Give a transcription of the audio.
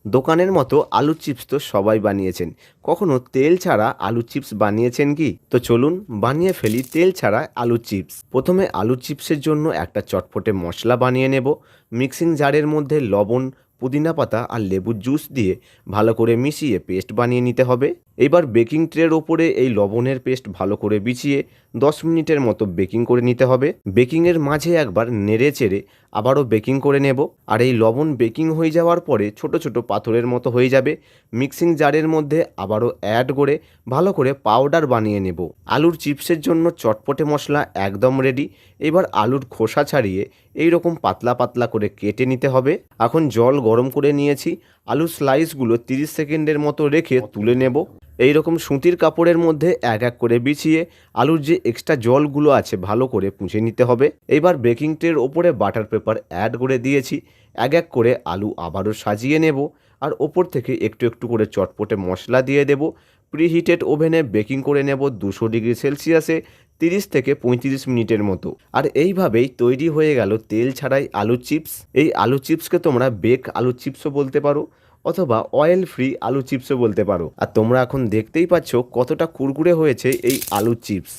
দোকানের মতো আলুর চিপস তো সবাই বানিয়েছেন, কখনো তেল ছাড়া আলুর চিপস বানিয়েছেন কি? তো চলুন বানিয়ে ফেলি তেল ছাড়া আলুর চিপস। প্রথমে আলুর চিপসের জন্য একটা চটপটে মশলা বানিয়ে নেব। মিক্সিং জারের মধ্যে লবণ, পুদিনা পাতা আর লেবুর জুস দিয়ে ভালো করে মিশিয়ে পেস্ট বানিয়ে নিতে হবে। এবার বেকিং ট্রের ওপরে এই লবণের পেস্ট ভালো করে বিছিয়ে 10 মিনিটের মতো বেকিং করে নিতে হবে। বেকিংয়ের মাঝে একবার নেড়ে চেড়ে আবারও বেকিং করে নেব। আর এই লবণ বেকিং হয়ে যাওয়ার পরে ছোট ছোট পাথরের মতো হয়ে যাবে। মিক্সিং জারের মধ্যে আবারও অ্যাড করে ভালো করে পাউডার বানিয়ে নেব। আলুর চিপসের জন্য চটপটে মশলা একদম রেডি। এবার আলুর খোসা ছাড়িয়ে এই রকম পাতলা পাতলা করে কেটে নিতে হবে। এখন জল গরম করে নিয়েছি, আলুর স্লাইসগুলো 30 সেকেন্ডের মতো রেখে তুলে নেব। এই রকম সুতির কাপড়ের মধ্যে এক এক করে বিছিয়ে আলুর যে এক্সট্রা জলগুলো আছে ভালো করে পুঁছে নিতে হবে। এবার বেকিং ট্রের ওপরে বাটার পেপার অ্যাড করে দিয়েছি। এক এক করে আলু আবারও সাজিয়ে নেব আর ওপর থেকে একটু একটু করে চটপটে মশলা দিয়ে দেব। প্রিহিটেড ওভেনে বেকিং করে নেব 200 ডিগ্রি সেলসিয়াসে 30 থেকে 35 মিনিটের মতো। আর এইভাবেই তৈরি হয়ে গেল তেল ছাড়াই আলুর চিপস। এই আলু চিপসকে তোমরা বেক আলুর চিপসও বলতে পারো অথবা অয়েল ফ্রি আলু চিপসও বলতে পারো। আর তোমরা এখন দেখতেই পাচ্ছ কতটা কুরকুরে হয়েছে এই আলুর চিপস।